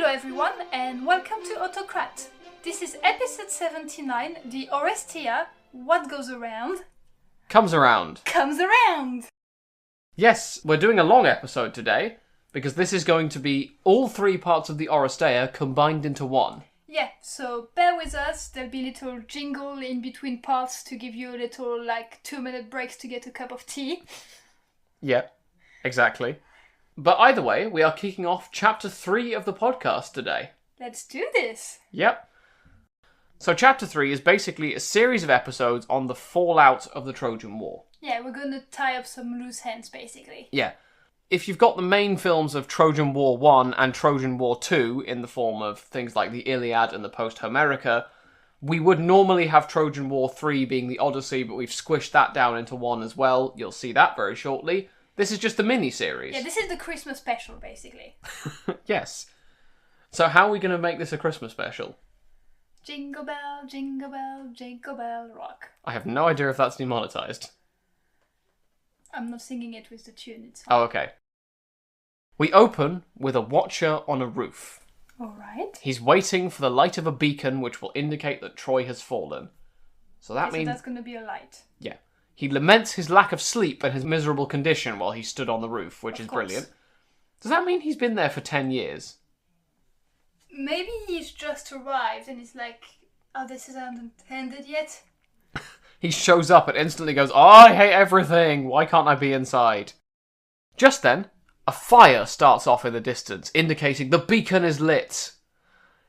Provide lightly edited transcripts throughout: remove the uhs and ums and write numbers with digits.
Hello everyone and welcome to Autocrat. This is episode 79, the Orestia, what goes around... Comes around. Comes around! Yes, we're doing a long episode today, because this is going to be all three parts of the Orestia combined into one. Yeah, so bear with us, there'll be a little jingle in between parts to give you a little 2-minute breaks to get a cup of tea. Yep, exactly. But either way, we are kicking off chapter 3 of the podcast today. Let's do this! Yep. So chapter 3 is basically a series of episodes on the fallout of the Trojan War. Yeah, we're gonna tie up some loose ends, basically. Yeah. If you've got the main films of Trojan War 1 and Trojan War 2 in the form of things like the Iliad and the Post-Homerica, we would normally have Trojan War 3 being the Odyssey, but we've squished that down into one as well. You'll see that very shortly. This is just a mini-series. Yeah, this is the Christmas special, basically. Yes. So how are we going to make this a Christmas special? Jingle bell, jingle bell, jingle bell rock. I have no idea if that's demonetized. I'm not singing it with the tune, it's Oh, okay. We open with a watcher on a roof. Alright. He's waiting for the light of a beacon which will indicate that Troy has fallen. So that means... So that's going to be a light. Yeah. He laments his lack of sleep and his miserable condition while he stood on the roof, which is brilliant. Does that mean he's been there for 10 years? Maybe he's just arrived and he's like, oh, this isn't ended yet. He shows up and instantly goes, oh, I hate everything. Why can't I be inside? Just then, a fire starts off in the distance, indicating the beacon is lit.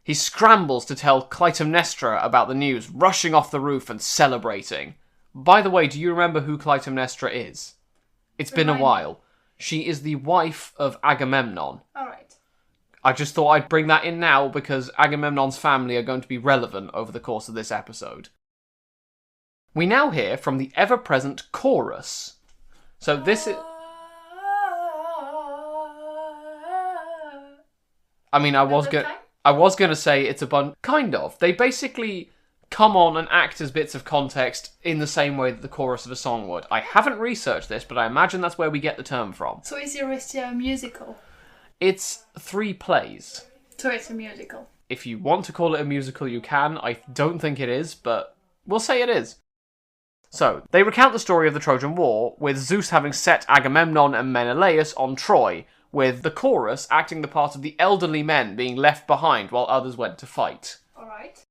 He scrambles to tell Clytemnestra about the news, rushing off the roof and celebrating. By the way, do you remember who Clytemnestra is? It's been a while. She is the wife of Agamemnon. Alright. I just thought I'd bring that in now because Agamemnon's family are going to be relevant over the course of this episode. We now hear from the ever-present chorus. So this is... I mean, I was going to say it's a bunch... Kind of. They basically come on and act as bits of context in the same way that the chorus of a song would. I haven't researched this, but I imagine that's where we get the term from. So is the Orestia a musical? It's 3 plays. So it's a musical. If you want to call it a musical, you can. I don't think it is, but we'll say it is. So, they recount the story of the Trojan War, with Zeus having set Agamemnon and Menelaus on Troy, with the chorus acting the part of the elderly men being left behind while others went to fight. Alright.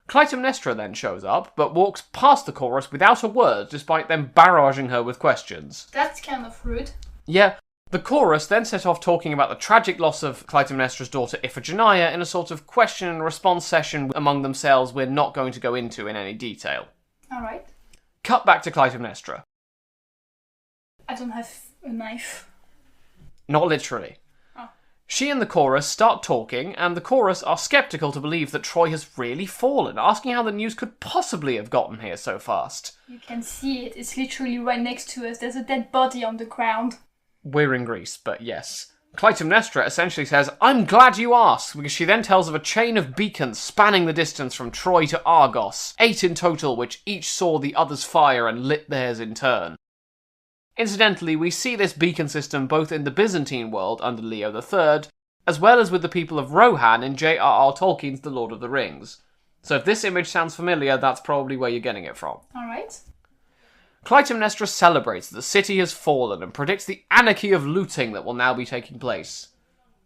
Clytemnestra then shows up, but walks past the chorus without a word, despite them barraging her with questions. That's kind of rude. Yeah, the chorus then set off talking about the tragic loss of Clytemnestra's daughter Iphigenia in a sort of question and response session among themselves we're not going to go into in any detail. Alright. Cut back to Clytemnestra. I don't have a knife. Not literally. Oh. She and the chorus start talking, and the chorus are sceptical to believe that Troy has really fallen, asking how the news could possibly have gotten here so fast. You can see it. It's literally right next to us. There's a dead body on the ground. We're in Greece, but yes. Clytemnestra essentially says, I'm glad you asked, because she then tells of a chain of beacons spanning the distance from Troy to Argos, 8 in total, which each saw the other's fire and lit theirs in turn. Incidentally, we see this beacon system both in the Byzantine world under Leo III, as well as with the people of Rohan in J.R.R. Tolkien's The Lord of the Rings. So if this image sounds familiar, that's probably where you're getting it from. Alright. Clytemnestra celebrates that the city has fallen and predicts the anarchy of looting that will now be taking place.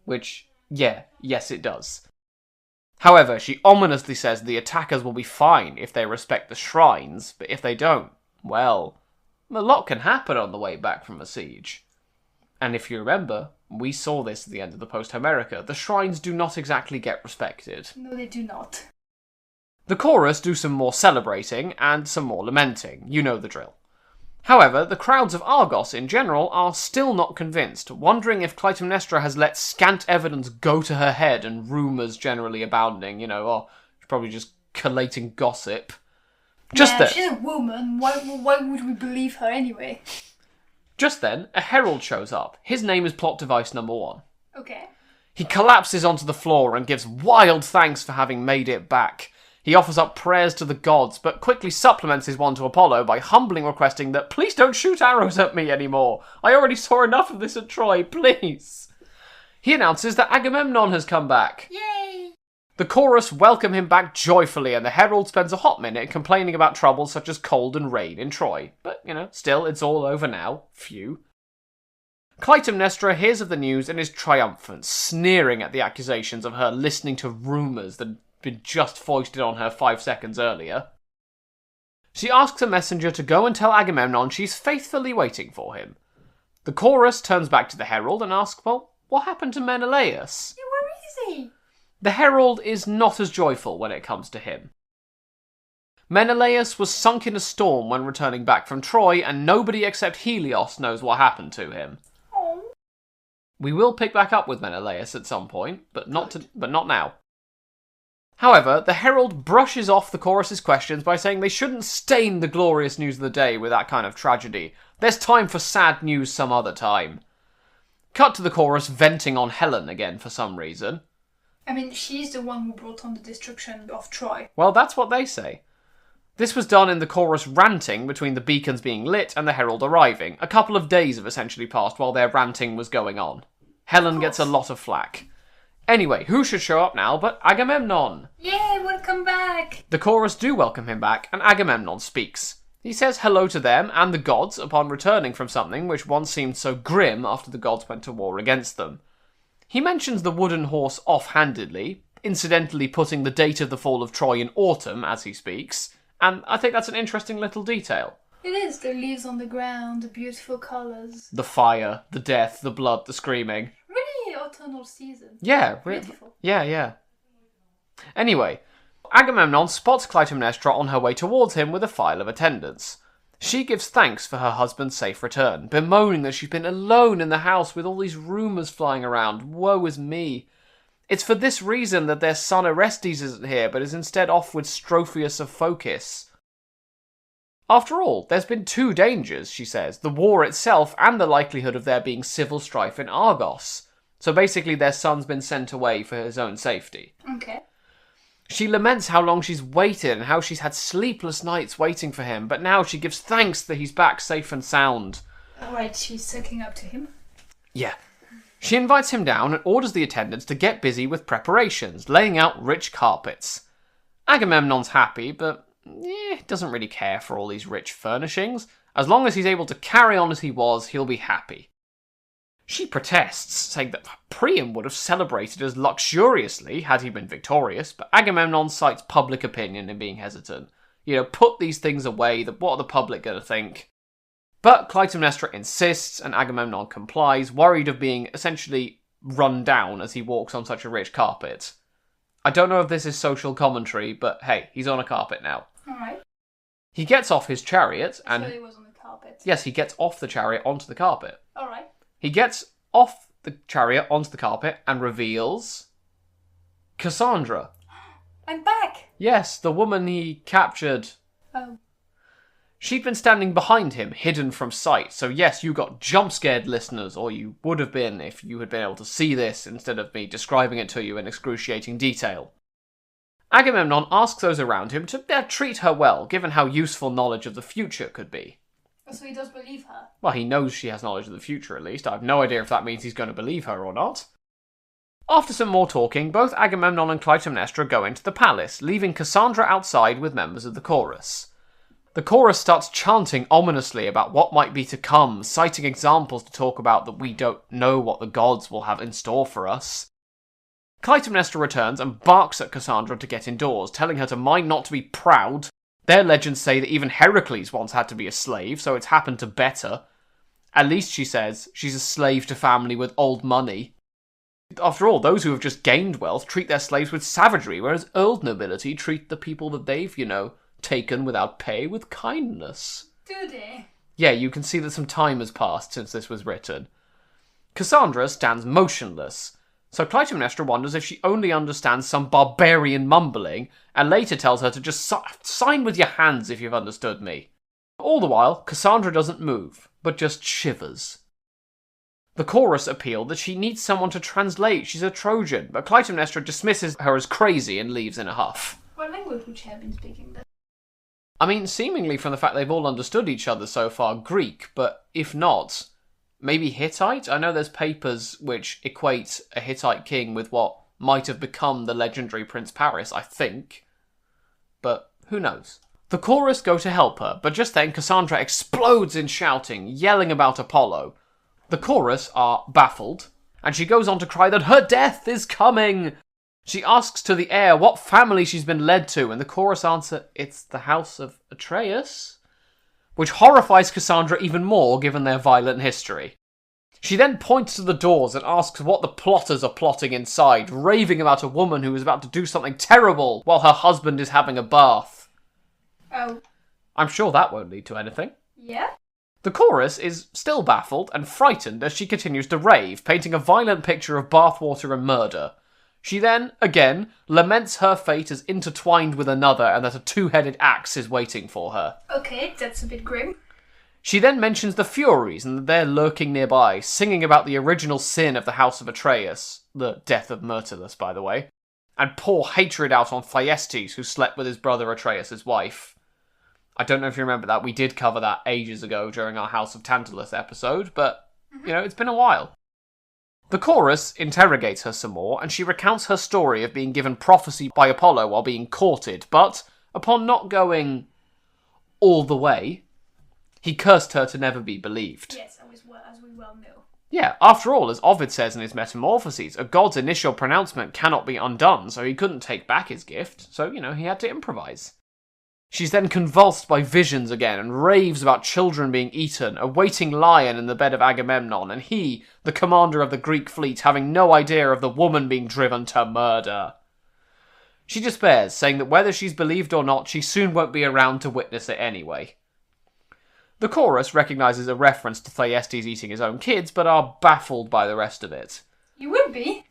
Which, yes it does. However, she ominously says the attackers will be fine if they respect the shrines, but if they don't, well, a lot can happen on the way back from a siege. And if you remember, we saw this at the end of the Post-Homerica, the shrines do not exactly get respected. No, they do not. The chorus do some more celebrating and some more lamenting, you know the drill. However, the crowds of Argos in general are still not convinced, wondering if Clytemnestra has let scant evidence go to her head and rumours generally abounding, she's probably just collating gossip. She's a woman, why would we believe her anyway? Just then, a herald shows up. His name is plot device number 1. Okay. He collapses onto the floor and gives wild thanks for having made it back. He offers up prayers to the gods, but quickly supplements his one to Apollo by humbly requesting that please don't shoot arrows at me anymore. I already saw enough of this at Troy, please. He announces that Agamemnon has come back. Yay! The chorus welcome him back joyfully, and the herald spends a hot minute complaining about troubles such as cold and rain in Troy. But, still, it's all over now. Phew. Clytemnestra hears of the news and is triumphant, sneering at the accusations of her listening to rumours that had been just foisted on her 5 seconds earlier. She asks a messenger to go and tell Agamemnon she's faithfully waiting for him. The chorus turns back to the herald and asks, well, what happened to Menelaus? Yeah, where is he? The herald is not as joyful when it comes to him. Menelaus was sunk in a storm when returning back from Troy, and nobody except Helios knows what happened to him. Oh. We will pick back up with Menelaus at some point, but not now. However, the herald brushes off the chorus's questions by saying they shouldn't stain the glorious news of the day with that kind of tragedy. There's time for sad news some other time. Cut to the chorus venting on Helen again for some reason. I mean, she's the one who brought on the destruction of Troy. Well, that's what they say. This was done in the chorus ranting between the beacons being lit and the herald arriving. A couple of days have essentially passed while their ranting was going on. Helen gets a lot of flack. Anyway, who should show up now but Agamemnon? Yay, welcome back! The chorus do welcome him back, and Agamemnon speaks. He says hello to them and the gods upon returning from something which once seemed so grim after the gods went to war against them. He mentions the wooden horse offhandedly, incidentally putting the date of the fall of Troy in autumn as he speaks, and I think that's an interesting little detail. It is, the leaves on the ground, the beautiful colours. The fire, the death, the blood, the screaming. Really autumnal season. Yeah, beautiful. Yeah. Anyway, Agamemnon spots Clytemnestra on her way towards him with a file of attendants. She gives thanks for her husband's safe return, bemoaning that she's been alone in the house with all these rumours flying around. Woe is me. It's for this reason that their son Orestes isn't here, but is instead off with Strophius of Phocis. After all, there's been 2 dangers, she says, the war itself and the likelihood of there being civil strife in Argos. So basically their son's been sent away for his own safety. Okay. She laments how long she's waited and how she's had sleepless nights waiting for him, but now she gives thanks that he's back safe and sound. Alright, she's sucking up to him. Yeah. She invites him down and orders the attendants to get busy with preparations, laying out rich carpets. Agamemnon's happy, but doesn't really care for all these rich furnishings. As long as he's able to carry on as he was, he'll be happy. She protests, saying that Priam would have celebrated as luxuriously had he been victorious, but Agamemnon cites public opinion in being hesitant. Put these things away, what are the public going to think? But Clytemnestra insists, and Agamemnon complies, worried of being essentially run down as he walks on such a rich carpet. I don't know if this is social commentary, but hey, he's on a carpet now. Alright. He gets off his chariot and... So he was on the carpet. Yes, he gets off the chariot onto the carpet. Alright. He gets off the chariot onto the carpet and reveals... Cassandra. I'm back! Yes, the woman he captured. Oh. She'd been standing behind him, hidden from sight, so yes, you got jump-scared, listeners, or you would have been if you had been able to see this instead of me describing it to you in excruciating detail. Agamemnon asks those around him to treat her well, given how useful knowledge of the future could be. So he does believe her? Well, he knows she has knowledge of the future, at least. I have no idea if that means he's going to believe her or not. After some more talking, both Agamemnon and Clytemnestra go into the palace, leaving Cassandra outside with members of the chorus. The chorus starts chanting ominously about what might be to come, citing examples to talk about that we don't know what the gods will have in store for us. Clytemnestra returns and barks at Cassandra to get indoors, telling her to mind not to be proud. Their legends say that even Heracles once had to be a slave, so it's happened to better. At least, she says, she's a slave to family with old money. After all, those who have just gained wealth treat their slaves with savagery, whereas old nobility treat the people that they've, taken without pay with kindness. Do they? Yeah, you can see that some time has passed since this was written. Cassandra stands motionless, so Clytemnestra wonders if she only understands some barbarian mumbling, and later tells her to just sign with your hands if you've understood me. All the while, Cassandra doesn't move, but just shivers. The chorus appeal that she needs someone to translate, she's a Trojan, but Clytemnestra dismisses her as crazy and leaves in a huff. What language would she have been speaking then? I mean, seemingly from the fact they've all understood each other so far, Greek, but if not, maybe Hittite? I know there's papers which equate a Hittite king with what might have become the legendary Prince Paris, I think. But who knows? The chorus go to help her, but just then Cassandra explodes in shouting, yelling about Apollo. The chorus are baffled, and she goes on to cry that her death is coming. She asks to the air what family she's been led to, and the chorus answer, it's the house of Atreus, which horrifies Cassandra even more given their violent history. She then points to the doors and asks what the plotters are plotting inside, raving about a woman who is about to do something terrible while her husband is having a bath. Oh. I'm sure that won't lead to anything. Yeah? The chorus is still baffled and frightened as she continues to rave, painting a violent picture of bathwater and murder. She then, again, laments her fate as intertwined with another and that a two-headed axe is waiting for her. Okay, that's a bit grim. She then mentions the Furies and that they're lurking nearby, singing about the original sin of the house of Atreus, the death of Myrtilus, by the way, and pour hatred out on Thyestes, who slept with his brother Atreus' wife. I don't know if you remember that. We did cover that ages ago during our House of Tantalus episode, but, it's been a while. The chorus interrogates her some more, and she recounts her story of being given prophecy by Apollo while being courted, but, upon not going all the way, he cursed her to never be believed. Yes, as we well know. Yeah, after all, as Ovid says in his Metamorphoses, a god's initial pronouncement cannot be undone, so he couldn't take back his gift, so, he had to improvise. She's then convulsed by visions again and raves about children being eaten, a waiting lion in the bed of Agamemnon, and he, the commander of the Greek fleet, having no idea of the woman being driven to murder. She despairs, saying that whether she's believed or not, she soon won't be around to witness it anyway. The chorus recognises a reference to Thyestes eating his own kids, but are baffled by the rest of it. You would be.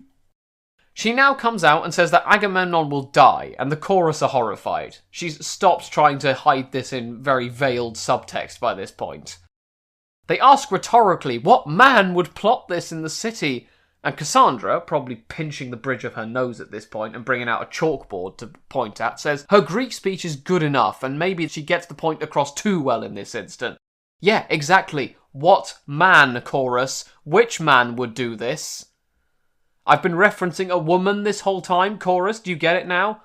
She now comes out and says that Agamemnon will die, and the chorus are horrified. She's stopped trying to hide this in very veiled subtext by this point. They ask rhetorically what man would plot this in the city, and Cassandra, probably pinching the bridge of her nose at this point and bringing out a chalkboard to point at, says her Greek speech is good enough, and maybe she gets the point across too well in this instant. Yeah, exactly. What man, chorus? Which man would do this? I've been referencing a woman this whole time, chorus. Do you get it now?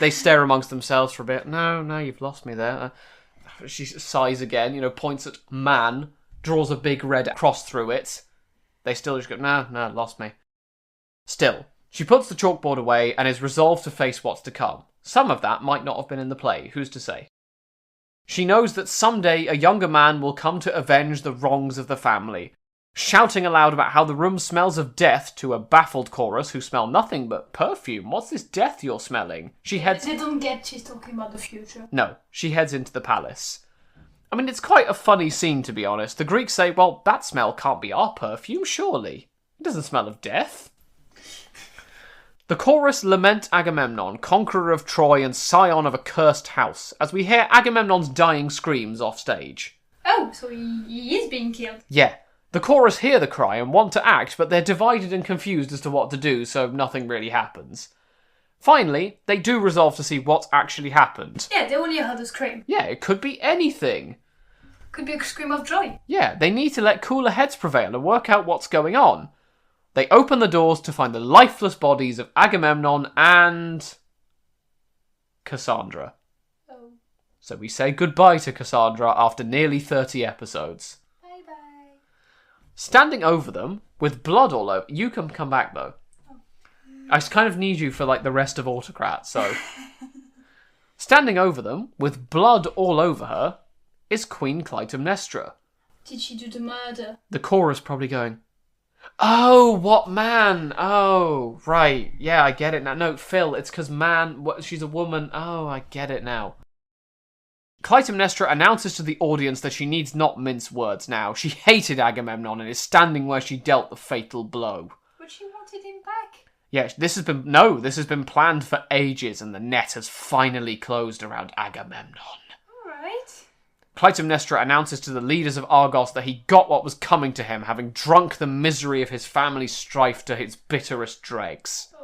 They stare amongst themselves for a bit. No, you've lost me there. She sighs again, points at man, draws a big red cross through it. They still just go, no, lost me. Still, she puts the chalkboard away and is resolved to face what's to come. Some of that might not have been in the play, who's to say? She knows that someday a younger man will come to avenge the wrongs of the family, shouting aloud about how the room smells of death to a baffled chorus who smell nothing but perfume. What's this death you're smelling? She heads... They don't get she's talking about the future. No, she heads into the palace. I mean, it's quite a funny scene, to be honest. The Greeks say, well, that smell can't be our perfume, surely. It doesn't smell of death. The chorus lament Agamemnon, conqueror of Troy and scion of a cursed house, as we hear Agamemnon's dying screams off stage. Oh, so he is being killed. Yeah. The chorus hear the cry and want to act, but they're divided and confused as to what to do, so nothing really happens. Finally, they do resolve to see what actually happened. Yeah, they only heard a scream. Yeah, it could be anything. Could be a scream of joy. Yeah, they need to let cooler heads prevail and work out what's going on. They open the doors to find the lifeless bodies of Agamemnon and... Cassandra. Oh. So we say goodbye to Cassandra after nearly 30 episodes. Standing over them, with blood all over... You can come back, though. I just kind of need you for, the rest of Autocrat, so... Standing over them, with blood all over her, is Queen Clytemnestra. Did she do the murder? The chorus probably going, oh, what man? Oh, right. Yeah, I get it now. No, Phil, it's because man... She's a woman. Oh, I get it now. Clytemnestra announces to the audience that she needs not mince words now. She hated Agamemnon and is standing where she dealt the fatal blow. But she wanted him back. Yeah, this has been planned for ages and the net has finally closed around Agamemnon. Alright. Clytemnestra announces to the leaders of Argos that he got what was coming to him, having drunk the misery of his family's strife to its bitterest dregs.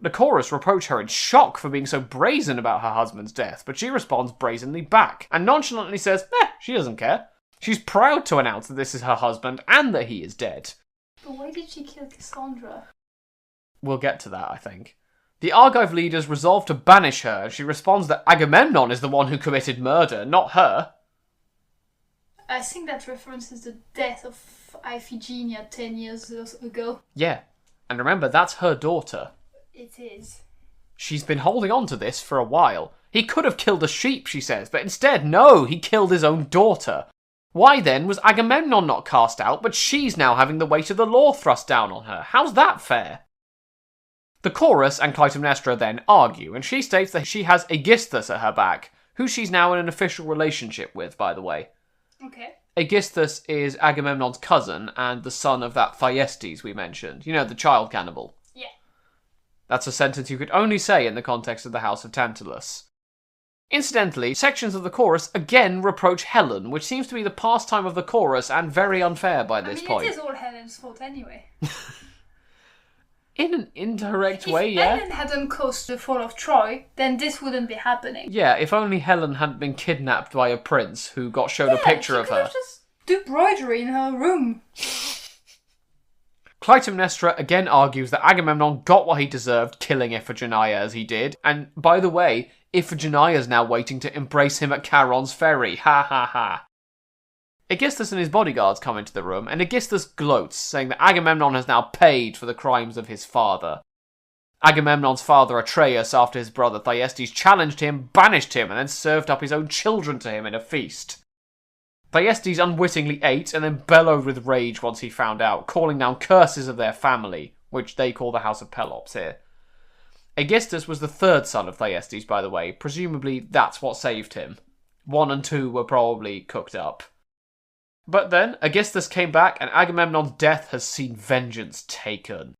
The chorus reproach her in shock for being so brazen about her husband's death, but she responds brazenly back, and nonchalantly says, she doesn't care. She's proud to announce that this is her husband and that he is dead. But why did she kill Cassandra? We'll get to that, I think. The Argive leaders resolve to banish her, and she responds that Agamemnon is the one who committed murder, not her. I think that references the death of Iphigenia 10 years ago. Yeah, and remember, that's her daughter. It is. She's been holding on to this for a while. He could have killed a sheep, she says, but instead, no, he killed his own daughter. Why then was Agamemnon not cast out, but she's now having the weight of the law thrust down on her? How's that fair? The chorus and Clytemnestra then argue, and she states that she has Aegisthus at her back, who she's now in an official relationship with, by the way. Okay. Aegisthus is Agamemnon's cousin and the son of that Thyestes we mentioned. You know, the child cannibal. Yeah. That's a sentence you could only say in the context of the House of Tantalus. Incidentally, sections of the chorus again reproach Helen, which seems to be the pastime of the chorus and very unfair by this point. It is all Helen's fault anyway. In an indirect way, yeah. If Helen hadn't caused the fall of Troy, then this wouldn't be happening. Yeah, if only Helen hadn't been kidnapped by a prince who got shown a picture of her. She could just do embroidery in her room. Clytemnestra again argues that Agamemnon got what he deserved, killing Iphigenia as he did, and by the way, Iphigenia's now waiting to embrace him at Charon's ferry. Ha ha ha. Aegisthus and his bodyguards come into the room, and Aegisthus gloats, saying that Agamemnon has now paid for the crimes of his father. Agamemnon's father Atreus, after his brother Thyestes challenged him, banished him, and then served up his own children to him in a feast. Thyestes unwittingly ate and then bellowed with rage once he found out, calling down curses of their family, which they call the House of Pelops here. Aegisthus was the third son of Thyestes, by the way. Presumably that's what saved him. 1 and 2 were probably cooked up. But then, Aegisthus came back, and Agamemnon's death has seen vengeance taken.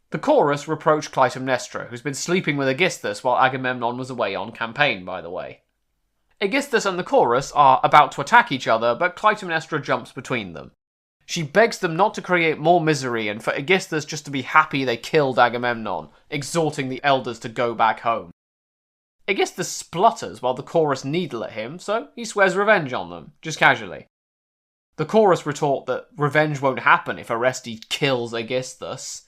The chorus reproach Clytemnestra, who's been sleeping with Aegisthus while Agamemnon was away on campaign, by the way. Aegisthus and the chorus are about to attack each other, but Clytemnestra jumps between them. She begs them not to create more misery, and for Aegisthus just to be happy they killed Agamemnon, exhorting the elders to go back home. Aegisthus splutters while the chorus needle at him, so he swears revenge on them, just casually. The chorus retort that revenge won't happen if Orestes kills Aegisthus.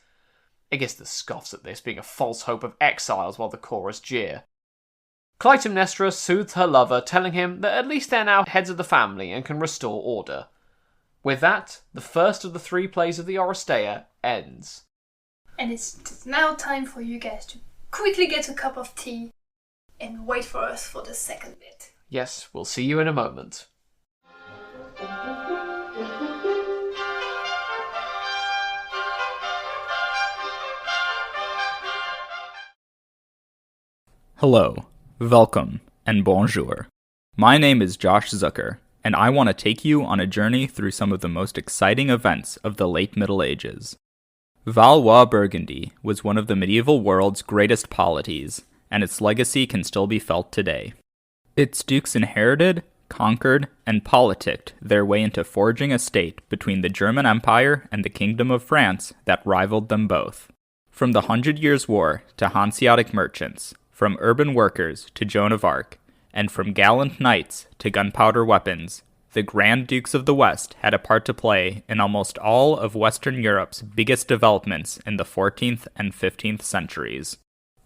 Aegisthus scoffs at this, being a false hope of exiles while the chorus jeer. Clytemnestra soothes her lover, telling him that at least they're now heads of the family and can restore order. With that, the first of the 3 plays of the Orestia ends. And it's now time for you guys to quickly get a cup of tea and wait for us for the second bit. Yes, we'll see you in a moment. Hello, welcome, and bonjour. My name is Josh Zucker, and I want to take you on a journey through some of the most exciting events of the late Middle Ages. Valois-Burgundy was one of the medieval world's greatest polities, and its legacy can still be felt today. Its dukes inherited, conquered, and politicked their way into forging a state between the German Empire and the Kingdom of France that rivaled them both. From the 100 Years' War to Hanseatic merchants, from urban workers to Joan of Arc, and from gallant knights to gunpowder weapons, the Grand Dukes of the West had a part to play in almost all of Western Europe's biggest developments in the 14th and 15th centuries.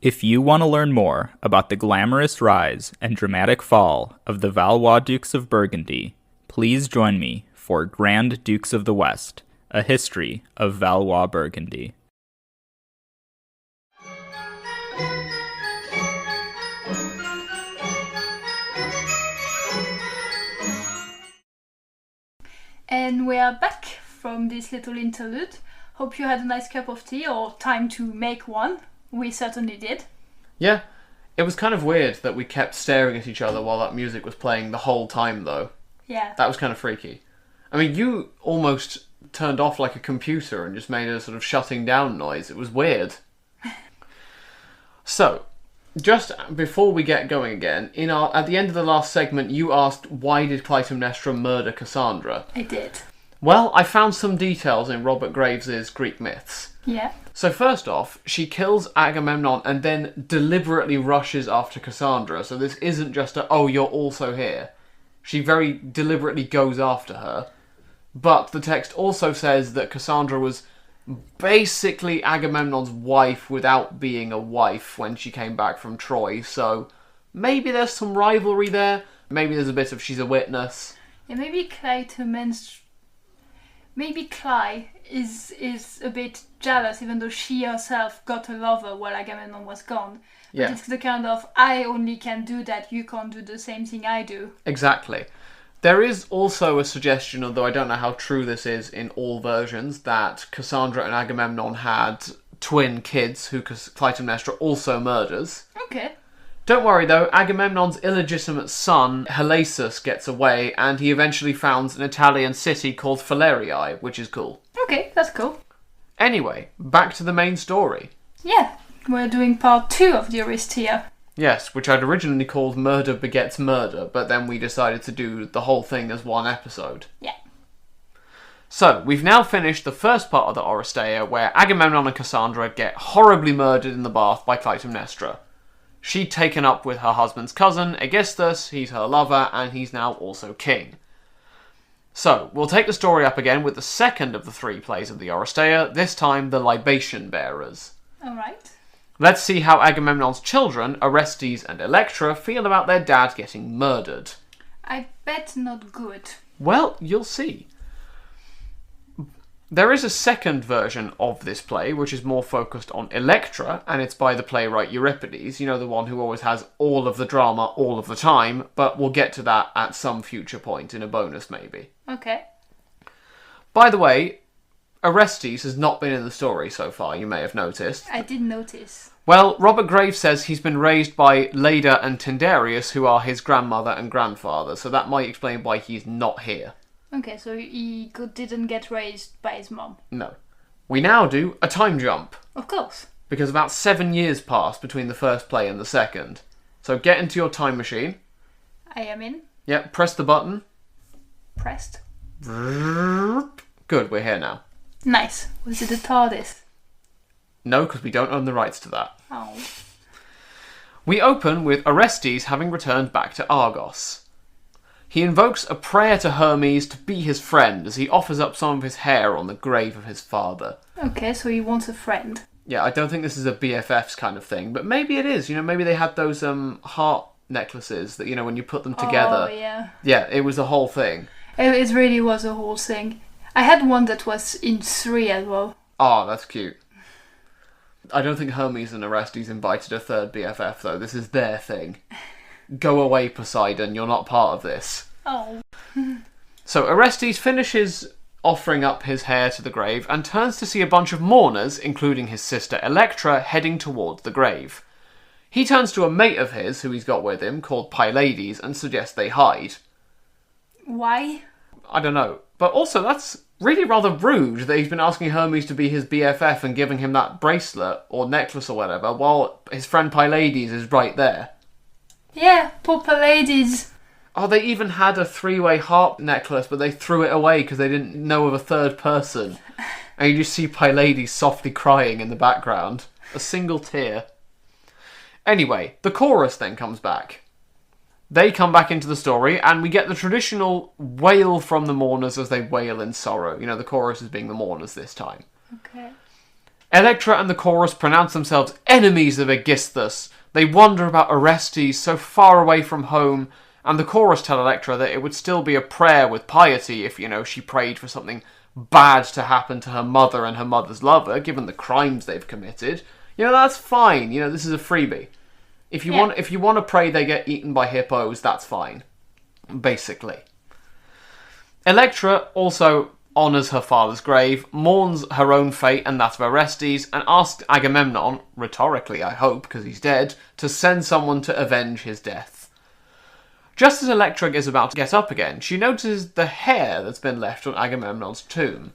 If you want to learn more about the glamorous rise and dramatic fall of the Valois Dukes of Burgundy, please join me for Grand Dukes of the West, a history of Valois-Burgundy. And we are back from this little interlude. Hope you had a nice cup of tea or time to make one. We certainly did. Yeah, it was kind of weird that we kept staring at each other while that music was playing the whole time, though. Yeah. That was kind of freaky. I mean, you almost turned off like a computer and just made a sort of shutting down noise. It was weird. So, just before we get going again, at the end of the last segment, you asked, why did Clytemnestra murder Cassandra? I did. Well, I found some details in Robert Graves' Greek myths. Yeah. So first off, she kills Agamemnon and then deliberately rushes after Cassandra, so this isn't just oh, you're also here. She very deliberately goes after her. But the text also says that Cassandra was basically Agamemnon's wife without being a wife when she came back from Troy, so maybe there's some rivalry there. Maybe there's a bit of she's a witness. Yeah, maybe Cly is a bit jealous, even though she herself got a lover while Agamemnon was gone. But Yeah. it's the kind of, I only can do that, you can't do the same thing I do. Exactly. There is also a suggestion, although I don't know how true this is in all versions, that Cassandra and Agamemnon had twin kids who Clytemnestra also murders. Okay. Don't worry though, Agamemnon's illegitimate son, Helasus, gets away and he eventually founds an Italian city called Falerii, which is cool. Okay, that's cool. Anyway, back to the main story. Yeah, we're doing part 2 of the Orestia. Yes, which I'd originally called Murder Begets Murder, but then we decided to do the whole thing as one episode. Yeah. So, we've now finished the first part of the Orestia, where Agamemnon and Cassandra get horribly murdered in the bath by Clytemnestra. She'd taken up with her husband's cousin, Aegisthus, he's her lover, and he's now also king. So, we'll take the story up again with the second of the 3 plays of the Orestia, this time the Libation Bearers. Alright. Let's see how Agamemnon's children, Orestes and Electra, feel about their dad getting murdered. I bet not good. Well, you'll see. There is a second version of this play, which is more focused on Electra, and it's by the playwright Euripides, you know, the one who always has all of the drama all of the time, but we'll get to that at some future point, in a bonus maybe. Okay. By the way, Orestes has not been in the story so far, you may have noticed. I did notice. Well, Robert Graves says he's been raised by Leda and Tyndareus, who are his grandmother and grandfather, so that might explain why he's not here. Okay, so he didn't get raised by his mom. No. We now do a time jump, Of course. because about 7 years passed between the first play and the second. So get into your time machine. I am in. Yep, press the button. Pressed. Good, we're here now. Nice. Was it the TARDIS? No, because we don't own the rights to that. Oh. We open with Orestes having returned back to Argos. He invokes a prayer to Hermes to be his friend as he offers up some of his hair on the grave of his father. Okay, so he wants a friend. Yeah, I don't think this is a BFFs kind of thing, but maybe it is. You know, maybe they had those heart necklaces that, you know, when you put them together. Oh, yeah. Yeah, it was a whole thing. It really was a whole thing. I had one that was in 3 as well. Oh, that's cute. I don't think Hermes and Orestes invited a third BFF, though. This is their thing. Go away, Poseidon. You're not part of this. Oh. So Orestes finishes offering up his hair to the grave and turns to see a bunch of mourners, including his sister Electra, heading towards the grave. He turns to a mate of his, who he's got with him, called Pylades, and suggests they hide. Why? I don't know. But also, that's really rather rude that he's been asking Hermes to be his BFF and giving him that bracelet or necklace or whatever, while his friend Pylades is right there. Yeah, poor ladies. Oh, they even had a 3-way heart necklace, but they threw it away because they didn't know of a third person. And you just see Pylades softly crying in the background. A single tear. Anyway, the chorus then comes back. They come back into the story, and we get the traditional wail from the mourners as they wail in sorrow. You know, the chorus is being the mourners this time. Okay. Electra and the chorus pronounce themselves enemies of Aegisthus. They wonder about Orestes, so far away from home, and the chorus tell Electra that it would still be a prayer with piety if, you know, she prayed for something bad to happen to her mother and her mother's lover, given the crimes they've committed. You know, that's fine. You know, this is a freebie. If you want to pray they get eaten by hippos, that's fine. Basically. Electra also honours her father's grave, mourns her own fate and that of Orestes, and asks Agamemnon, rhetorically I hope, because he's dead, to send someone to avenge his death. Just as Electra is about to get up again, she notices the hair that's been left on Agamemnon's tomb.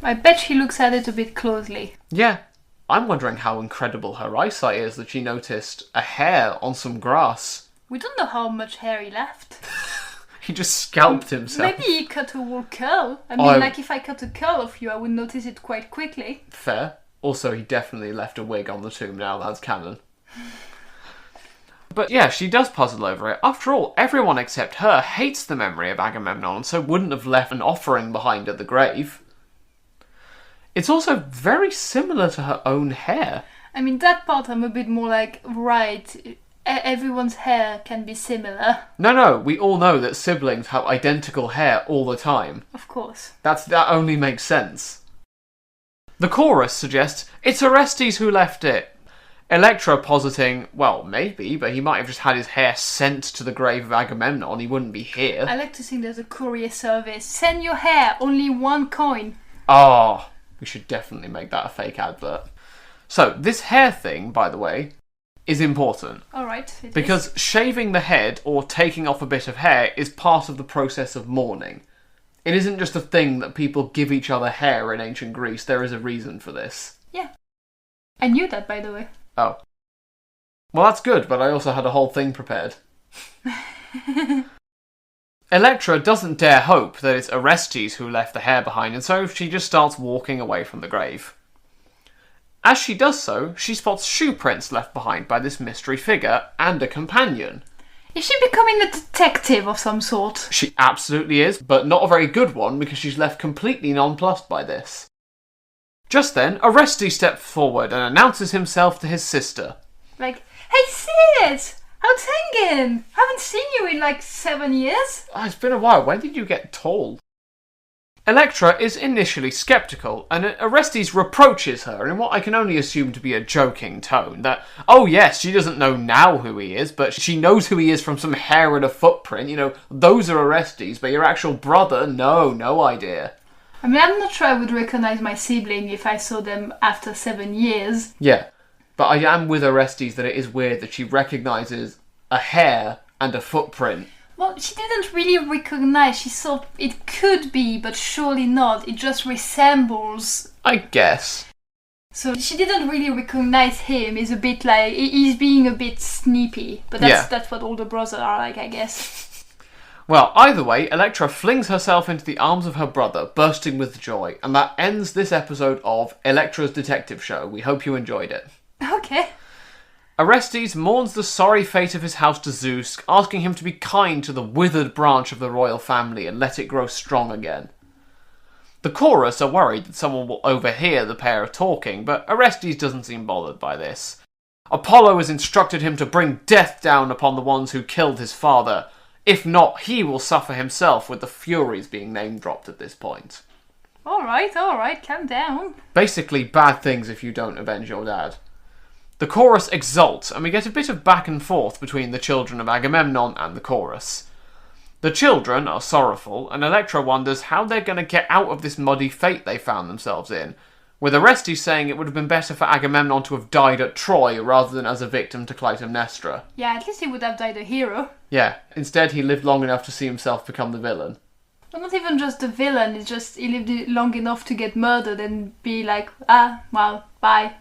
I bet she looks at it a bit closely. Yeah, I'm wondering how incredible her eyesight is that she noticed a hair on some grass. We don't know how much hair he left. He just scalped himself. Maybe he cut a whole curl. I mean, like if I cut a curl of you, I would notice it quite quickly. Fair. Also, he definitely left a wig on the tomb now, that's canon. But yeah, she does puzzle over it. After all, everyone except her hates the memory of Agamemnon and so wouldn't have left an offering behind at the grave. It's also very similar to her own hair. I mean, that part I'm a bit more like, right, everyone's hair can be similar. No, we all know that siblings have identical hair all the time. Of course. That only makes sense. The chorus suggests it's Orestes who left it. Electra positing, well, maybe, but he might have just had his hair sent to the grave of Agamemnon. He wouldn't be here. I like to think there's a courier service. Send your hair, only 1 coin. Oh, we should definitely make that a fake advert. So, this hair thing, by the way, is important. Alright. Because shaving the head or taking off a bit of hair is part of the process of mourning. It isn't just a thing that people give each other hair in ancient Greece. There is a reason for this. Yeah. I knew that, by the way. Oh. Well, that's good, but I also had a whole thing prepared. Electra doesn't dare hope that it's Orestes who left the hair behind, and so she just starts walking away from the grave. As she does so, she spots shoe prints left behind by this mystery figure and a companion. Is she becoming a detective of some sort? She absolutely is, but not a very good one because she's left completely nonplussed by this. Just then, Orestes steps forward and announces himself to his sister. Like, hey sis! How's hanging? Haven't seen you in like 7 years. It's been a while. When did you get tall? Electra is initially sceptical, and Orestes reproaches her in what I can only assume to be a joking tone, that, oh yes, she doesn't know now who he is, but she knows who he is from some hair and a footprint, you know, those are Orestes, but your actual brother, no idea. I mean, I'm not sure I would recognize my sibling if I saw them after 7 years. Yeah, but I am with Orestes that it is weird that she recognises a hair and a footprint. Well, she didn't really recognize. She thought it could be, but surely not. It just resembles. I guess. So she didn't really recognize him. He's a bit like, he's being a bit sneaky. But that's what older brothers are like, I guess. Well, either way, Electra flings herself into the arms of her brother, bursting with joy. And that ends this episode of Electra's Detective Show. We hope you enjoyed it. Okay. Orestes mourns the sorry fate of his house to Zeus, asking him to be kind to the withered branch of the royal family and let it grow strong again. The chorus are worried that someone will overhear the pair talking, but Orestes doesn't seem bothered by this. Apollo has instructed him to bring death down upon the ones who killed his father. If not, he will suffer himself, with the Furies being name-dropped at this point. Alright, calm down. Basically, bad things if you don't avenge your dad. The chorus exults, and we get a bit of back and forth between the children of Agamemnon and the chorus. The children are sorrowful, and Electra wonders how they're going to get out of this muddy fate they found themselves in, with Orestes saying it would have been better for Agamemnon to have died at Troy rather than as a victim to Clytemnestra. Yeah, at least he would have died a hero. Yeah, instead he lived long enough to see himself become the villain. Well, not even just the villain, it's just he lived long enough to get murdered and be like, well, bye.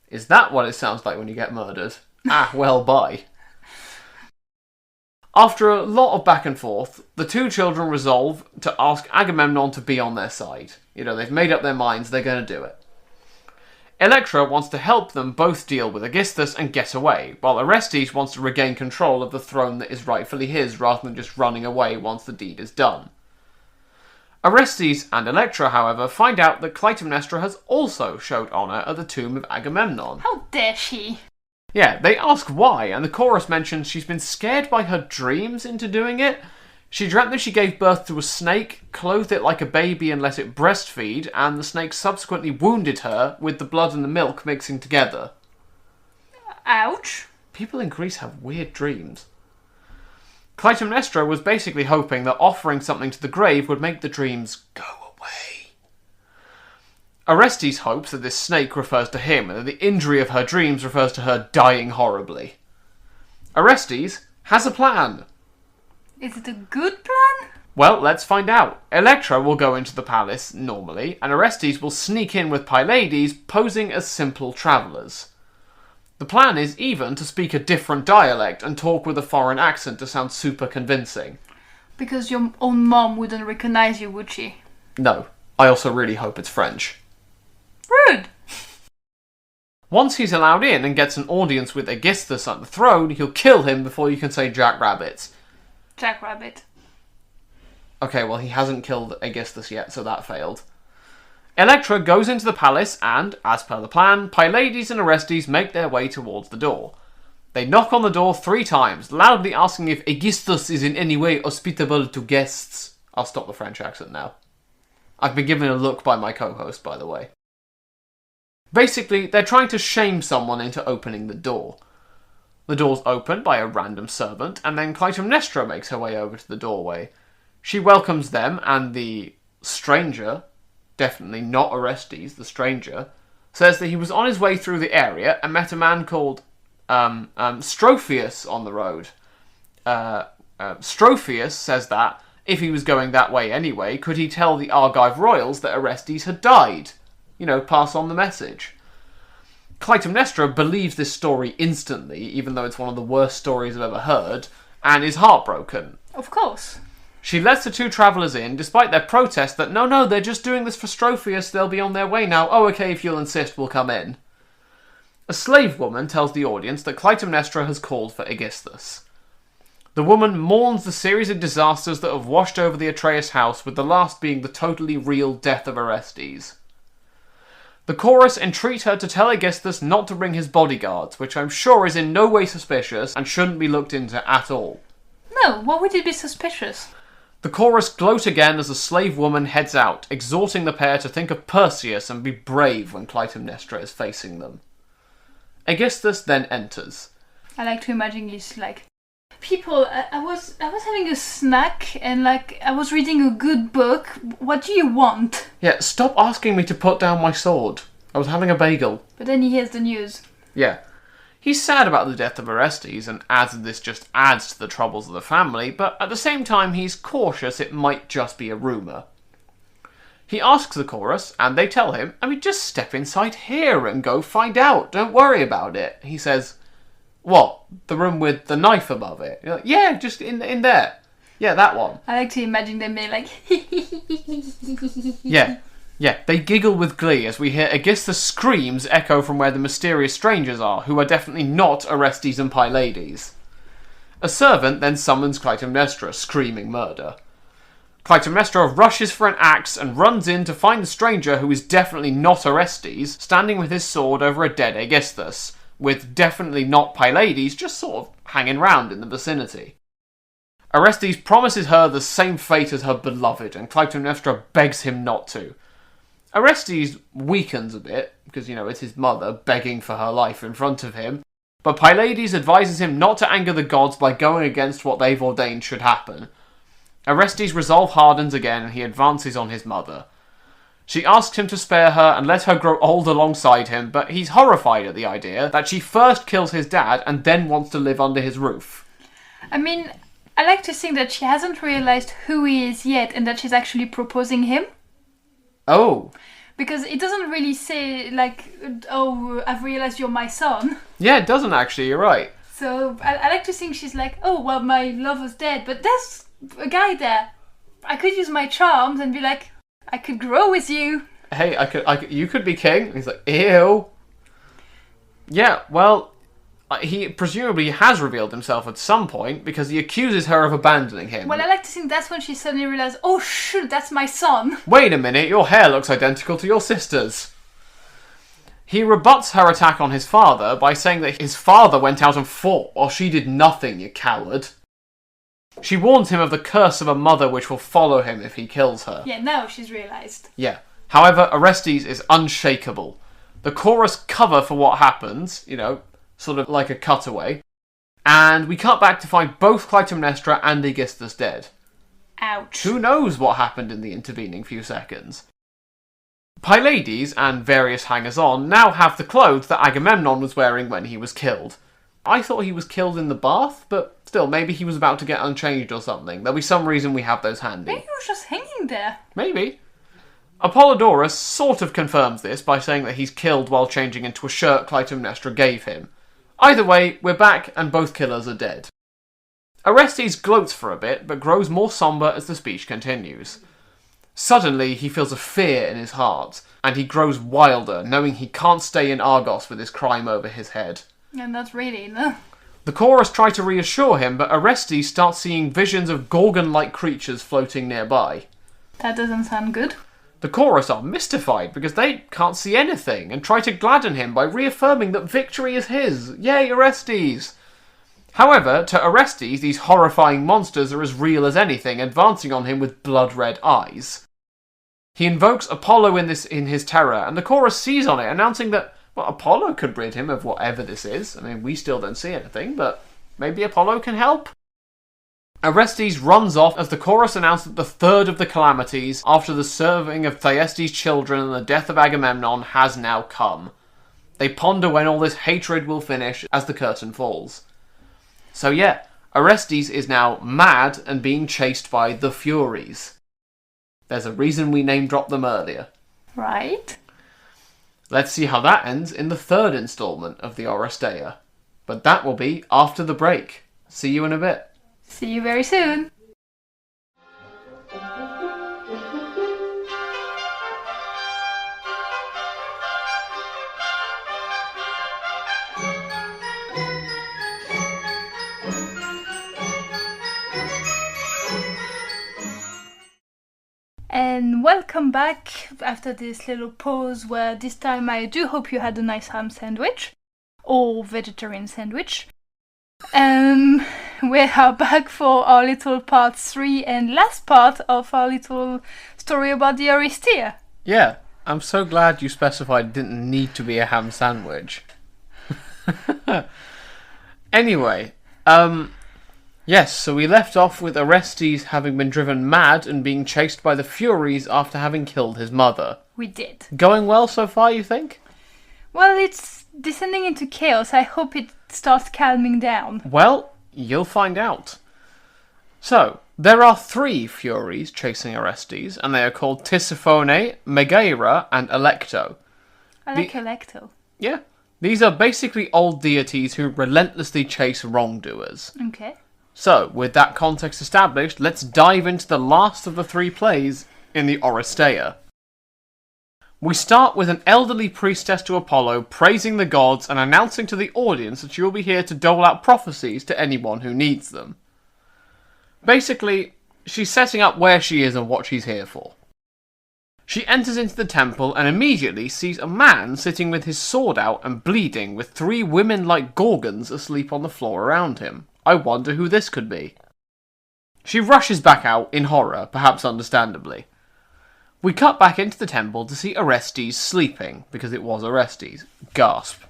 Is that what it sounds like when you get murdered? Well, bye. After a lot of back and forth, the two children resolve to ask Agamemnon to be on their side. You know, they've made up their minds, they're going to do it. Electra wants to help them both deal with Aegisthus and get away, while Orestes wants to regain control of the throne that is rightfully his, rather than just running away once the deed is done. Orestes and Electra, however, find out that Clytemnestra has also showed honour at the tomb of Agamemnon. How dare she? Yeah, they ask why, and the chorus mentions she's been scared by her dreams into doing it. She dreamt that she gave birth to a snake, clothed it like a baby and let it breastfeed, and the snake subsequently wounded her, with the blood and the milk mixing together. Ouch. People in Greece have weird dreams. Clytemnestra was basically hoping that offering something to the grave would make the dreams go away. Orestes hopes that this snake refers to him, and that the injury of her dreams refers to her dying horribly. Orestes has a plan. Is it a good plan? Well, let's find out. Electra will go into the palace, normally, and Orestes will sneak in with Pylades, posing as simple travellers. The plan is even to speak a different dialect and talk with a foreign accent to sound super convincing. Because your own mom wouldn't recognise you, would she? No. I also really hope it's French. Rude! Once he's allowed in and gets an audience with Aegisthus at the throne, he'll kill him before you can say Jackrabbit. Jackrabbit. Okay, well, he hasn't killed Aegisthus yet, so that failed. Electra goes into the palace and, as per the plan, Pylades and Orestes make their way towards the door. They knock on the door 3 times, loudly asking if Aegisthus is in any way hospitable to guests. I'll stop the French accent now. I've been given a look by my co-host, by the way. Basically, they're trying to shame someone into opening the door. The door's opened by a random servant, and then Clytemnestra makes her way over to the doorway. She welcomes them, and the stranger, definitely not Orestes, the stranger, says that he was on his way through the area and met a man called Strophius on the road. Strophius says that, if he was going that way anyway, could he tell the Argive royals that Orestes had died? Pass on the message. Clytemnestra believes this story instantly, even though it's one of the worst stories I've ever heard, and is heartbroken. Of course. She lets the 2 travellers in, despite their protest that, no, they're just doing this for Strophius, they'll be on their way now. Oh, okay, if you'll insist, we'll come in. A slave woman tells the audience that Clytemnestra has called for Aegisthus. The woman mourns the series of disasters that have washed over the Atreus house, with the last being the totally real death of Orestes. The chorus entreat her to tell Aegisthus not to bring his bodyguards, which I'm sure is in no way suspicious and shouldn't be looked into at all. No, why would it be suspicious? The chorus gloat again as the slave woman heads out, exhorting the pair to think of Perseus and be brave when Clytemnestra is facing them. Aegisthus then enters. I like to imagine he's like, people, I was having a snack and I was reading a good book. What do you want? Yeah, stop asking me to put down my sword. I was having a bagel. But then he hears the news. Yeah. He's sad about the death of Orestes and adds that this just adds to the troubles of the family, but at the same time he's cautious it might just be a rumour. He asks the chorus, and they tell him, just step inside here and go find out. Don't worry about it. He says, what? The room with the knife above it? You're like, yeah, just in there. Yeah, that one. I like to imagine them being like... Yeah, they giggle with glee as we hear Aegisthus' screams echo from where the mysterious strangers are, who are definitely not Orestes and Pylades. A servant then summons Clytemnestra, screaming murder. Clytemnestra rushes for an axe and runs in to find the stranger, who is definitely not Orestes, standing with his sword over a dead Aegisthus, with definitely not Pylades just sort of hanging round in the vicinity. Orestes promises her the same fate as her beloved, and Clytemnestra begs him not to. Orestes weakens a bit, because, it's his mother begging for her life in front of him, but Pylades advises him not to anger the gods by going against what they've ordained should happen. Orestes' resolve hardens again and he advances on his mother. She asks him to spare her and let her grow old alongside him, but he's horrified at the idea that she first kills his dad and then wants to live under his roof. I like to think that she hasn't realised who he is yet and that she's actually proposing him. Oh. Because it doesn't really say, oh, I've realised you're my son. Yeah, it doesn't actually, you're right. So I like to think she's like, oh, well, my lover's dead, but there's a guy there. I could use my charms and be like, I could grow with you. Hey, you could be king. And he's like, ew. Yeah, well, he presumably has revealed himself at some point because he accuses her of abandoning him. Well, I like to think that's when she suddenly realised, oh shoot, that's my son. Wait a minute, your hair looks identical to your sister's. He rebuts her attack on his father by saying that his father went out and fought while she did nothing, you coward. She warns him of the curse of a mother which will follow him if he kills her. Yeah, now she's realised. Yeah. However, Orestes is unshakable. The chorus cover for what happens, sort of like a cutaway, and we cut back to find both Clytemnestra and Aegisthus dead. Ouch. Who knows what happened in the intervening few seconds? Pylades and various hangers-on now have the clothes that Agamemnon was wearing when he was killed. I thought he was killed in the bath, but still, maybe he was about to get unchanged or something. There'll be some reason we have those handy. Maybe he was just hanging there. Maybe. Apollodorus sort of confirms this by saying that he's killed while changing into a shirt Clytemnestra gave him. Either way, we're back and both killers are dead. Orestes gloats for a bit, but grows more sombre as the speech continues. Suddenly, he feels a fear in his heart, and he grows wilder, knowing he can't stay in Argos with his crime over his head. And not really, no. The chorus try to reassure him, but Orestes starts seeing visions of Gorgon-like creatures floating nearby. That doesn't sound good. The chorus are mystified because they can't see anything and try to gladden him by reaffirming that victory is his. Yay, Orestes! However, to Orestes, these horrifying monsters are as real as anything, advancing on him with blood-red eyes. He invokes Apollo in his terror, and the chorus sees on it, announcing that, well, Apollo could rid him of whatever this is. I mean, we still don't see anything, but maybe Apollo can help? Orestes runs off as the chorus announce that the third of the calamities, after the serving of Thyestes' children and the death of Agamemnon, has now come. They ponder when all this hatred will finish as the curtain falls. So yeah, Orestes is now mad and being chased by the Furies. There's a reason we name-dropped them earlier. Right. Let's see how that ends in the third instalment of the Orestia. But that will be after the break. See you in a bit. See you very soon. And welcome back after this little pause where this time I do hope you had a nice ham sandwich or vegetarian sandwich. We are back for our little part 3 and last part of our little story about the Orestia. Yeah, I'm so glad you specified it didn't need to be a ham sandwich. Anyway, yes, so we left off with Orestes having been driven mad and being chased by the Furies after having killed his mother. We did. Going well so far, you think? Well, it's descending into chaos. I hope it starts calming down. Well, you'll find out. So, there are 3 Furies chasing Orestes, and they are called Tisiphone, Megaera, and Alecto. I like Alecto. Yeah. These are basically old deities who relentlessly chase wrongdoers. Okay. So, with that context established, let's dive into the last of the 3 plays in the Orestia. We start with an elderly priestess to Apollo praising the gods and announcing to the audience that she will be here to dole out prophecies to anyone who needs them. Basically, she's setting up where she is and what she's here for. She enters into the temple and immediately sees a man sitting with his sword out and bleeding, with 3 women-like gorgons asleep on the floor around him. I wonder who this could be. She rushes back out in horror, perhaps understandably. We cut back into the temple to see Orestes sleeping, because it was Orestes. Gasp.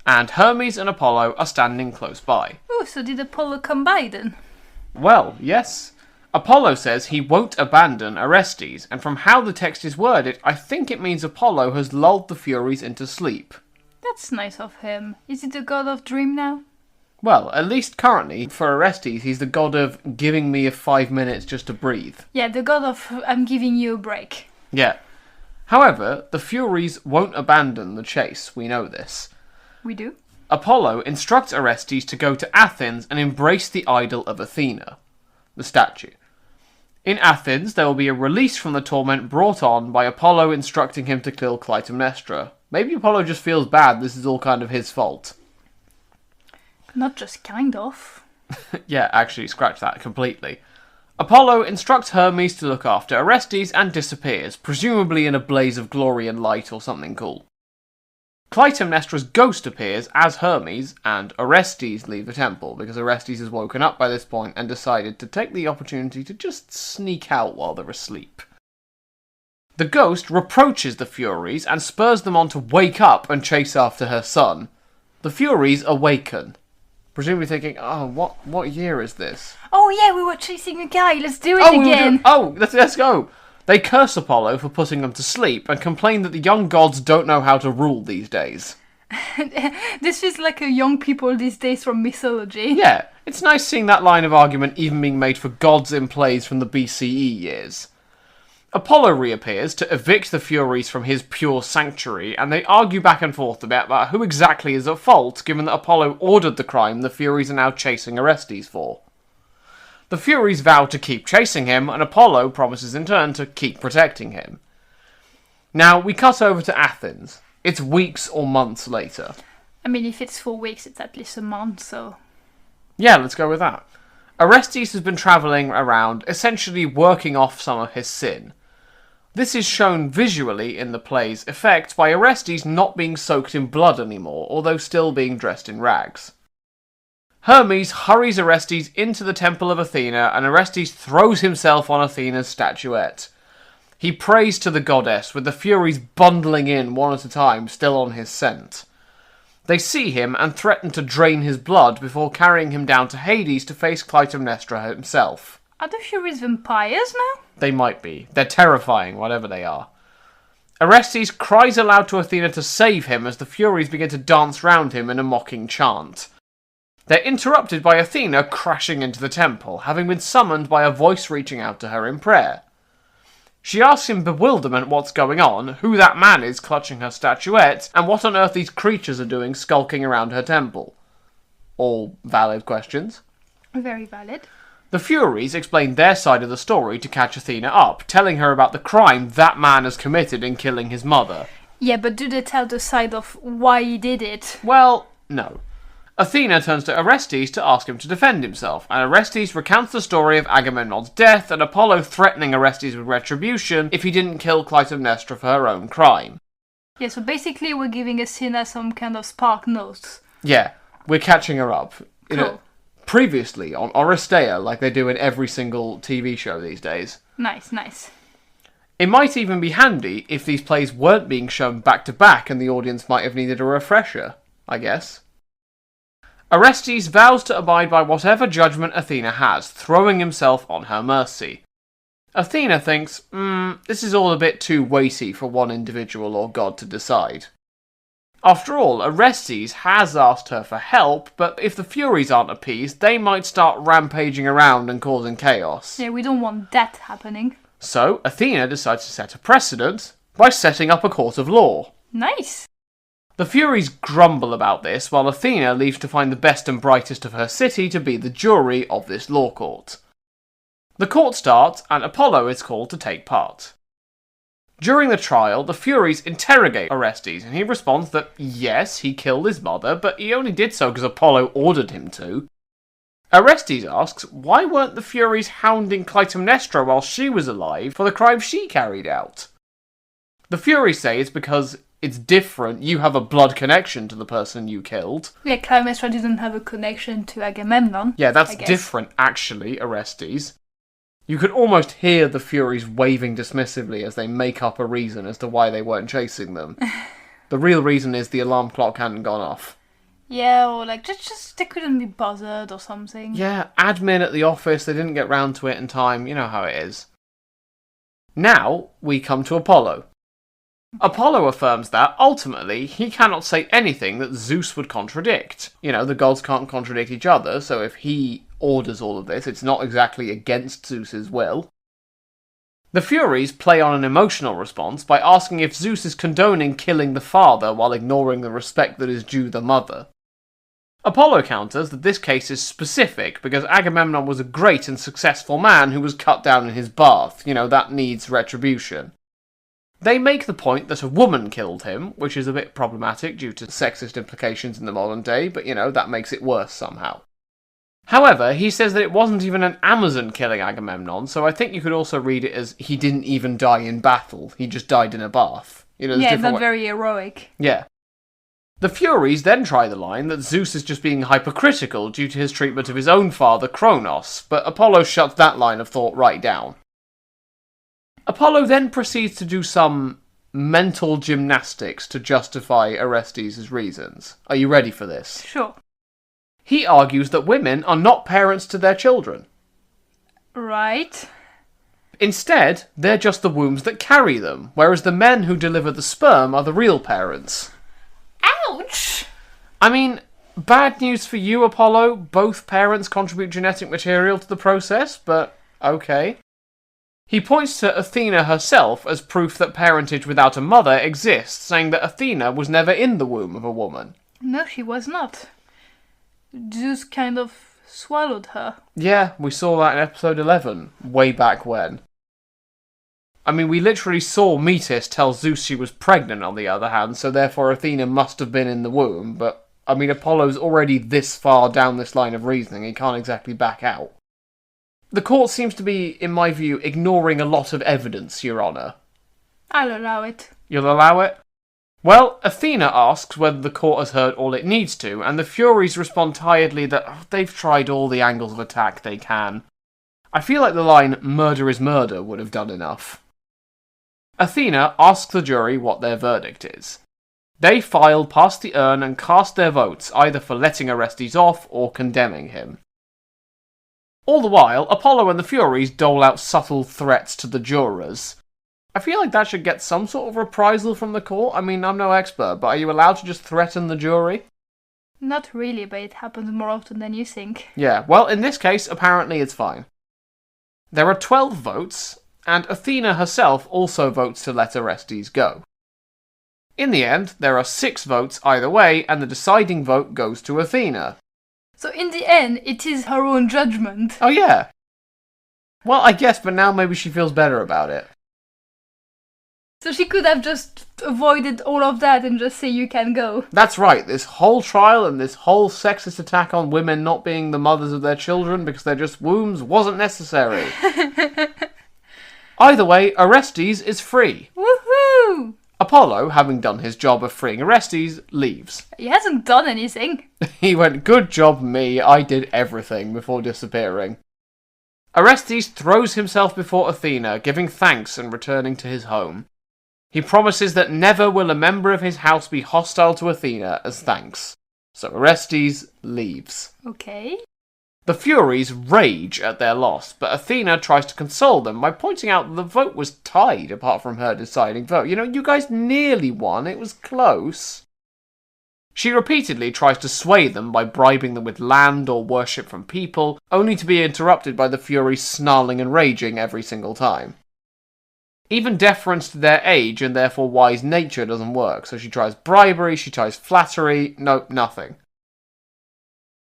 And Hermes and Apollo are standing close by. Oh, so did Apollo come by then? Well, yes. Apollo says he won't abandon Orestes, and from how the text is worded, I think it means Apollo has lulled the Furies into sleep. That's nice of him. Is he the god of dream now? Well, at least currently, for Orestes, he's the god of giving me 5 minutes just to breathe. Yeah, the god of I'm giving you a break. Yeah. However, the Furies won't abandon the chase, we know this. We do? Apollo instructs Orestes to go to Athens and embrace the idol of Athena, the statue. In Athens, there will be a release from the torment brought on by Apollo instructing him to kill Clytemnestra. Maybe Apollo just feels bad this is all kind of his fault. Not just kind of. Yeah, actually, scratch that completely. Apollo instructs Hermes to look after Orestes and disappears, presumably in a blaze of glory and light or something cool. Clytemnestra's ghost appears as Hermes, and Orestes leave the temple, because Orestes has woken up by this point and decided to take the opportunity to just sneak out while they're asleep. The ghost reproaches the Furies and spurs them on to wake up and chase after her son. The Furies awaken, presumably thinking, oh, what year is this? Oh yeah, we were chasing a guy, let's do it again! Let's go! They curse Apollo for putting them to sleep and complain that the young gods don't know how to rule these days. This is like a young people these days from mythology. Yeah, it's nice seeing that line of argument even being made for gods in plays from the BCE years. Apollo reappears to evict the Furies from his pure sanctuary, and they argue back and forth about who exactly is at fault, given that Apollo ordered the crime the Furies are now chasing Orestes for. The Furies vow to keep chasing him, and Apollo promises in turn to keep protecting him. Now, we cut over to Athens. It's weeks or months later. I mean, if it's 4 weeks, it's at least a month, so... Yeah, let's go with that. Orestes has been travelling around, essentially working off some of his sin. This is shown visually in the play's effect by Orestes not being soaked in blood anymore, although still being dressed in rags. Hermes hurries Orestes into the temple of Athena, and Orestes throws himself on Athena's statuette. He prays to the goddess, with the Furies bundling in one at a time, still on his scent. They see him and threaten to drain his blood before carrying him down to Hades to face Clytemnestra himself. Are the Furies vampires now? They might be. They're terrifying, whatever they are. Orestes cries aloud to Athena to save him as the Furies begin to dance round him in a mocking chant. They're interrupted by Athena crashing into the temple, having been summoned by a voice reaching out to her in prayer. She asks in bewilderment what's going on, who that man is clutching her statuette, and what on earth these creatures are doing skulking around her temple. All valid questions. Very valid. The Furies explain their side of the story to catch Athena up, telling her about the crime that man has committed in killing his mother. Yeah, but do they tell the side of why he did it? Well, no. Athena turns to Orestes to ask him to defend himself, and Orestes recounts the story of Agamemnon's death and Apollo threatening Orestes with retribution if he didn't kill Clytemnestra for her own crime. Yeah, so basically we're giving Athena some kind of spark notes. Yeah, we're catching her up. Cool. Previously on Orestia, like they do in every single TV show these days. Nice, nice. It might even be handy if these plays weren't being shown back to back and the audience might have needed a refresher, I guess. Orestes vows to abide by whatever judgment Athena has, throwing himself on her mercy. Athena thinks, this is all a bit too weighty for one individual or god to decide. After all, Orestes has asked her for help, but if the Furies aren't appeased, they might start rampaging around and causing chaos. Yeah, we don't want that happening. So, Athena decides to set a precedent by setting up a court of law. Nice. The Furies grumble about this, while Athena leaves to find the best and brightest of her city to be the jury of this law court. The court starts, and Apollo is called to take part. During the trial, the Furies interrogate Orestes, and he responds that yes, he killed his mother, but he only did so because Apollo ordered him to. Orestes asks, why weren't the Furies hounding Clytemnestra while she was alive for the crime she carried out? The Furies say it's because it's different, you have a blood connection to the person you killed. Yeah, Clytemnestra didn't have a connection to Agamemnon. Yeah, that's different, actually, Orestes. You could almost hear the Furies waving dismissively as they make up a reason as to why they weren't chasing them. The real reason is the alarm clock hadn't gone off. Yeah, or like, just they couldn't be bothered or something. Yeah, admin at the office, they didn't get round to it in time, you know how it is. Now, we come to Apollo. Apollo affirms that, ultimately, he cannot say anything that Zeus would contradict. You know, the gods can't contradict each other, so if he orders all of this, it's not exactly against Zeus's will. The Furies play on an emotional response by asking if Zeus is condoning killing the father while ignoring the respect that is due the mother. Apollo counters that this case is specific because Agamemnon was a great and successful man who was cut down in his bath. You know, that needs retribution. They make the point that a woman killed him, which is a bit problematic due to sexist implications in the modern day, but you know, that makes it worse somehow. However, he says that it wasn't even an Amazon killing Agamemnon, so I think you could also read it as he didn't even die in battle, he just died in a bath. You know, yeah, not very heroic. Yeah. The Furies then try the line that Zeus is just being hypocritical due to his treatment of his own father, Kronos, but Apollo shuts that line of thought right down. Apollo then proceeds to do some mental gymnastics to justify Orestes' reasons. Are you ready for this? Sure. He argues that women are not parents to their children. Right. Instead, they're just the wombs that carry them, whereas the men who deliver the sperm are the real parents. Ouch! I mean, bad news for you, Apollo. Both parents contribute genetic material to the process, but okay. He points to Athena herself as proof that parentage without a mother exists, saying that Athena was never in the womb of a woman. No, she was not. Zeus kind of swallowed her. Yeah, we saw that in episode 11, way back when. I mean, we literally saw Metis tell Zeus she was pregnant, on the other hand, so therefore Athena must have been in the womb, but, I mean, Apollo's already this far down this line of reasoning, he can't exactly back out. The court seems to be, in my view, ignoring a lot of evidence, Your Honour. I'll allow it. You'll allow it? Well, Athena asks whether the court has heard all it needs to, and the Furies respond tiredly that they've tried all the angles of attack they can. I feel like the line, "murder is murder," would have done enough. Athena asks the jury what their verdict is. They file past the urn and cast their votes, either for letting Orestes off or condemning him. All the while, Apollo and the Furies dole out subtle threats to the jurors. I feel like that should get some sort of reprisal from the court. I mean, I'm no expert, but are you allowed to just threaten the jury? Not really, but it happens more often than you think. Yeah, well, in this case, apparently it's fine. There are 12 votes, and Athena herself also votes to let Orestes go. In the end, there are 6 votes either way, and the deciding vote goes to Athena. So in the end, it is her own judgment. Oh yeah. Well, I guess, but now maybe she feels better about it. So she could have just avoided all of that and just say you can go. That's right, this whole trial and this whole sexist attack on women not being the mothers of their children because they're just wombs wasn't necessary. Either way, Orestes is free. Woohoo! Apollo, having done his job of freeing Orestes, leaves. He hasn't done anything. He went, "Good job me, I did everything," before disappearing. Orestes throws himself before Athena, giving thanks and returning to his home. He promises that never will a member of his house be hostile to Athena as thanks. So Orestes leaves. Okay. The Furies rage at their loss, but Athena tries to console them by pointing out the vote was tied apart from her deciding vote. You know, you guys nearly won, it was close. She repeatedly tries to sway them by bribing them with land or worship from people, only to be interrupted by the Furies snarling and raging every single time. Even deference to their age and therefore wise nature doesn't work, so she tries bribery, she tries flattery, nope, nothing.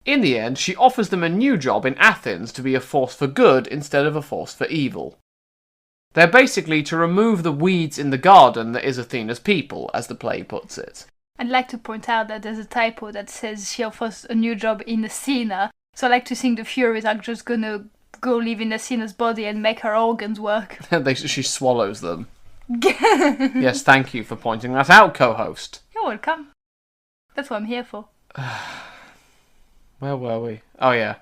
In the end, she offers them a new job in Athens to be a force for good instead of a force for evil. They're basically to remove the weeds in the garden that is Athena's people, as the play puts it. I'd like to point out that there's a typo that says she offers a new job in Athena, so I like to think the Furies are just gonna go live in Athena's body and make her organs work. She swallows them. Yes, thank you for pointing that out, co-host. You're welcome. That's what I'm here for. Where were we? Oh yeah.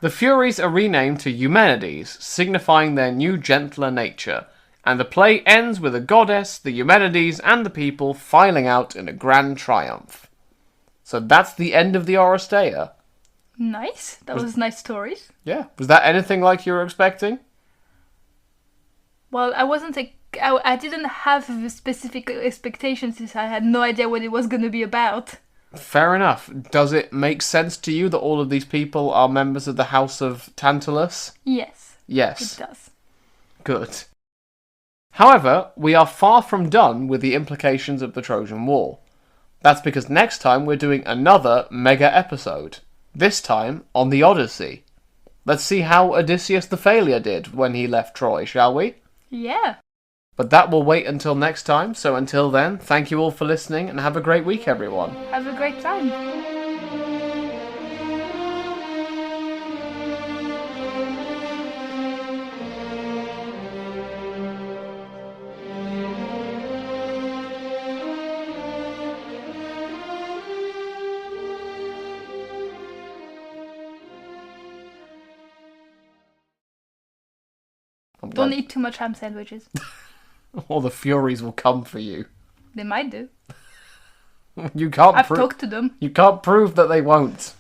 The Furies are renamed to Eumenides, signifying their new gentler nature, and the play ends with the goddess, the Eumenides, and the people filing out in a grand triumph. So that's the end of the Orestia. Nice. That was nice stories. Yeah. Was that anything like you were expecting? Well, I didn't have specific expectations since I had no idea what it was going to be about. Fair enough. Does it make sense to you that all of these people are members of the House of Tantalus? Yes. Yes. It does. Good. However, we are far from done with the implications of the Trojan War. That's because next time we're doing another mega episode. This time on the Odyssey. Let's see how Odysseus the Failure did when he left Troy, shall we? Yeah. But that will wait until next time, so until then, thank you all for listening and have a great week, everyone. Have a great time. Don't eat too much ham sandwiches. Or the Furies will come for you. They might do. You can't I've talked to them. You can't prove that they won't.